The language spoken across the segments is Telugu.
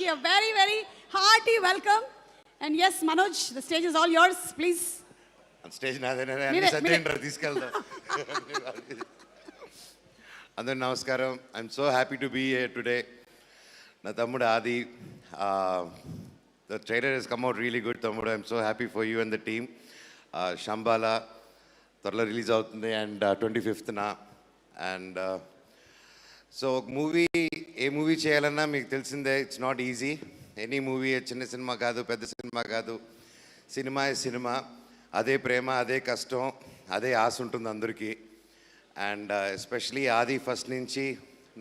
a very, very hearty welcome. And yes, Manoj, the stage is all yours, please. Stage నాదేనా అన్ని సత్యేంద్ర తీసుకెళ్తా అందరు నమస్కారం. I'm so happy to be here today. నా తమ్ముడు Aadi, the trailer has come out really good తమ్ముడు. I'm so happy for you and the team. Shambala త్వరలో రిలీజ్ అవుతుంది అండ్ 25th. అండ్ సో ఒక మూవీ, ఏ మూవీ చేయాలన్నా మీకు తెలిసిందే, it's not easy. Any movie చిన్న సినిమా కాదు, పెద్ద సినిమా కాదు, సినిమా సినిమా. అదే ప్రేమ, అదే కష్టం, అదే ఆశ ఉంటుంది అందరికీ. అండ్ ఎస్పెషలీ ఆది ఫస్ట్ నుంచి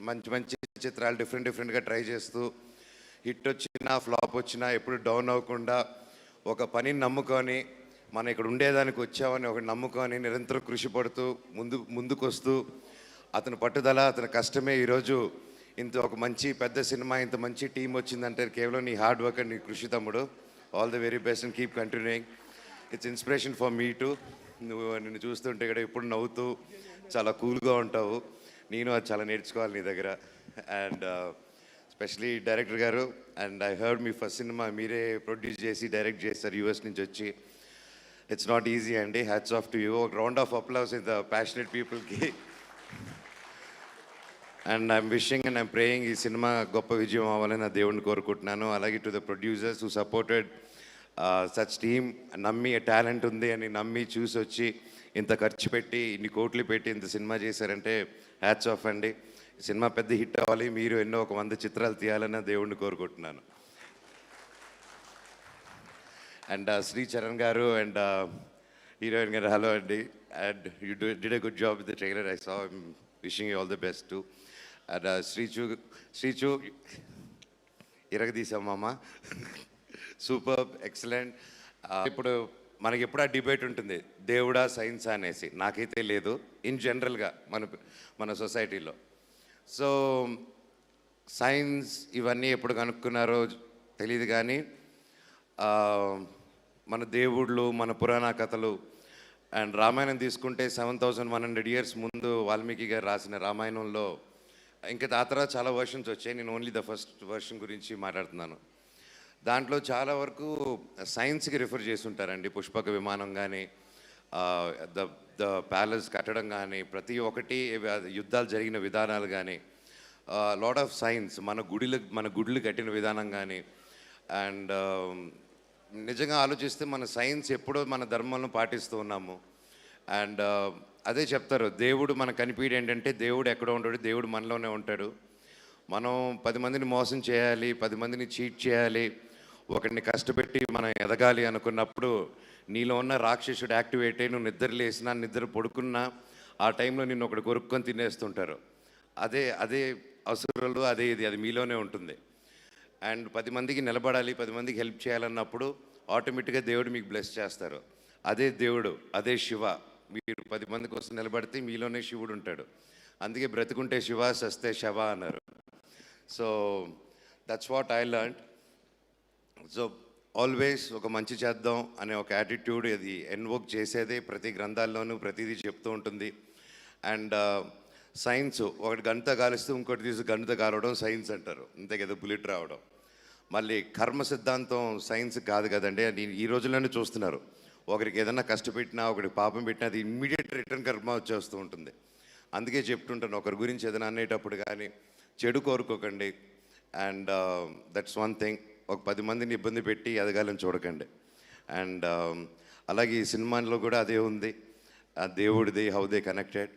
మంచి మంచి చిత్రాలు డిఫరెంట్గా ట్రై చేస్తూ, హిట్ వచ్చినా ఫ్లాప్ వచ్చినా ఎప్పుడు డౌన్ అవ్వకుండా ఒక పనిని నమ్ముకొని, మనం ఇక్కడ ఉండేదానికి వచ్చామని ఒక నమ్ముకొని నిరంతరం కృషి పడుతూ ముందుకు వస్తూ, అతని పట్టుదల, అతని కష్టమే ఈరోజు ఇంత ఒక మంచి పెద్ద సినిమా, ఇంత మంచి టీం వచ్చిందంటే కేవలం నీ హార్డ్ వర్క్ అండ్ నీ కృషి తమ్ముడు. All the very best and keep continuing. It's inspiration for me to. నిన్ను చూస్తుంటే ఇక్కడ ఎప్పుడు నవ్వుతూ చాలా కూల్గా ఉంటావు. నేను అది చాలా నేర్చుకోవాలి నీ దగ్గర. అండ్ ఎస్పెషలీ డైరెక్టర్ గారు, అండ్ ఐ హర్డ్ మీ ఫస్ట్ సినిమా మీరే ప్రొడ్యూస్ చేసి డైరెక్ట్ చేస్తారు యూఎస్ నుంచి వచ్చి. ఇట్స్ నాట్ ఈజీ అండి. Hats off to you. ఒక round of applause in the passionate పీపుల్కి. And I'm wishing and I'm praying ఈ సినిమా గొప్ప విజయం అవ్వాలని నా దేవుడిని కోరుకుంటున్నాను. అలాగే to the producers who supported such team, నమ్మి టాలెంట్ ఉంది అని నమ్మి చూసి వచ్చి ఇంత ఖర్చు పెట్టి ఇన్ని కోట్లు పెట్టి ఇంత సినిమా చేశారంటే హ్యాట్స్ ఆఫ్ అండి. సినిమా పెద్ద హిట్ అవ్వాలి, మీరు ఎన్నో 100 చిత్రాలు తీయాలని దేవుడిని కోరుకుంటున్నాను. అండ్ శ్రీ చరణ్ గారు అండ్ హీరోయిన్ గారు, హలో అండి. And you did a good job with the trailer. I saw. I'm wishing you all the best too. And Srichu ఇరగదీసామమ్మ, సూపర్, ఎక్సలెంట్. ఇప్పుడు మనకి ఎప్పుడు ఆ డిబేట్ ఉంటుంది, దేవుడా సైన్సా అనేసి. నాకైతే లేదు ఇన్ జనరల్గా మన సొసైటీలో. సో సైన్స్ ఇవన్నీ ఎప్పుడు కనుక్కున్నారో తెలియదు, కానీ మన దేవుళ్ళు, మన పురాణ కథలు అండ్ రామాయణం తీసుకుంటే 7100 years ముందు వాల్మీకి గారు రాసిన రామాయణంలో ఇంకా ఆ తర్వాత చాలా వర్షన్స్ వచ్చాయి. నేను ఓన్లీ ద ఫస్ట్ వర్షన్ గురించి మాట్లాడుతున్నాను. దాంట్లో చాలా వరకు సైన్స్కి రిఫర్ చేస్తుంటారండి. పుష్పక విమానం కానీ, ద ప్యాలెస్ కట్టడం కానీ, ప్రతి ఒక్కటి యుద్ధాలు జరిగిన విధానాలు కానీ, లాట్ ఆఫ్ సైన్స్, మన గుడులు కట్టిన విధానం కానీ. అండ్ నిజంగా ఆలోచిస్తే మన సైన్స్ ఎప్పుడో మన ధర్మంలో పాటిస్తూ ఉన్నాము. అండ్ అదే చెప్తారు, దేవుడు మనకు కనిపించడు ఏంటంటే దేవుడు ఎక్కడో ఉంటాడు, దేవుడు మనలోనే ఉంటాడు. మనం 10 మందిని మోసం చేయాలి, 10 మందిని చీట్ చేయాలి, ఒకరిని కష్టపెట్టి మనం ఎదగాలి అనుకున్నప్పుడు నీలో ఉన్న రాక్షసుడు యాక్టివేట్ అయ్యి నువ్వు నిద్ర లేసినా, నిద్ర పడుకున్నా ఆ టైంలో నిన్ను ఒకటి కొరుక్కొని తినేస్తుంటారు. అదే అసురులు, అది మీలోనే ఉంటుంది. అండ్ 10 మందికి నిలబడాలి, 10 మందికి హెల్ప్ చేయాలన్నప్పుడు ఆటోమేటిక్గా దేవుడు మీకు బ్లెస్ చేస్తారు. అదే దేవుడు, అదే శివ. మీరు 10 మంది కోసం నిలబడితే మీలోనే శివుడు ఉంటాడు. అందుకే బ్రతుకుంటే శివ, సస్తే శవ అన్నారు. So that's what I learned. So always ఒక మంచి చేద్దాం అనే ఒక యాటిట్యూడ్ అది ఎన్వోక్ చేసేదే ప్రతి గ్రంథాల్లోనూ ప్రతిదీ చెప్తూ ఉంటుంది. అండ్ సైన్స్ ఒకటి గంట కాలిస్తూ ఇంకోటి తీసి గంట కాలవడం సైన్స్ అంటారు, అంతే కదా, బుల్లెట్ రావడం. మళ్ళీ కర్మ సిద్ధాంతం సైన్స్ కాదు కదండి. అది ఈ రోజుల్లోనే చూస్తున్నారు. ఒకరికి ఏదైనా కష్టపెట్టినా, ఒకరికి పాపం పెట్టినా అది ఇమ్మీడియట్ రిటర్న్ కర్మ వచ్చేస్తూ ఉంటుంది. అందుకే చెప్తుంటాను, ఒకరి గురించి ఏదైనా అనేటప్పుడు కానీ చెడు కోరుకోకండి. And that's one thing. ఒక 10 మందిని ఇబ్బంది పెట్టి ఎదగాలని చూడకండి. అండ్ అలాగే ఈ సినిమాలో కూడా అదే ఉంది, దేవుడిది, how they connected.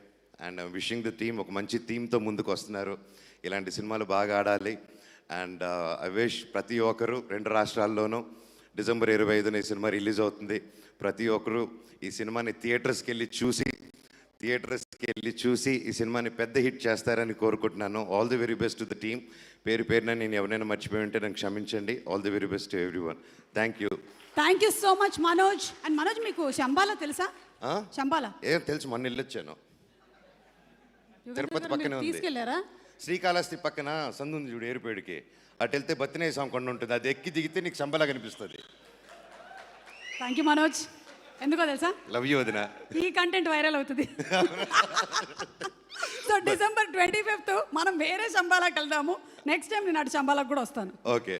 And wishing the team, ఒక మంచి థీమ్తో ముందుకు వస్తున్నారు. ఇలాంటి సినిమాలు బాగా ఆడాలి. అండ్ ఐ విష్ ప్రతి ఒక్కరు 2 రాష్ట్రాల్లోనూ December 25న ఈ సినిమా రిలీజ్ అవుతుంది. ప్రతి ఒక్కరు ఈ సినిమాని థియేటర్స్కి వెళ్ళి చూసి ఈ సినిమాని పెద్ద హిట్ చేస్తారని కోరుకుంటున్నాను. All the very best to the team. పేరున నేను ఎవరైనా మర్చిపోయి ఉంటే నాకు క్షమించండి. All the very best to everyone. Thank you so much Manoj. And Manoj, మీకు శంబాలా తెలుసా? శంబాలా ఏం తెలుసు, మొన్న వెళ్ళొచ్చాను. తిరుపతి పక్కనే ఉంది. తీసుకెళ్లారా? శ్రీకాళహస్తి పక్కన సందు ఉంది చూడు, ఏరుపేడికి. అటు వెళ్తే బతినేయ స్వామి కొండ ఉంటుంది, అది ఎక్కి దిగితే నీకు శంబాలా కనిపిస్తుంది. Thank you Manoj. ఎందుకో తెలుసా? లవ్ యూ వదిన. ఈ కంటెంట్ వైరల్ అవుతుంది. సో December 25th మనం వేరే శంబాలాకి వెళ్దాము. నెక్స్ట్ టైం నేను అటు శంబాలాకు కూడా వస్తాను. ఓకే.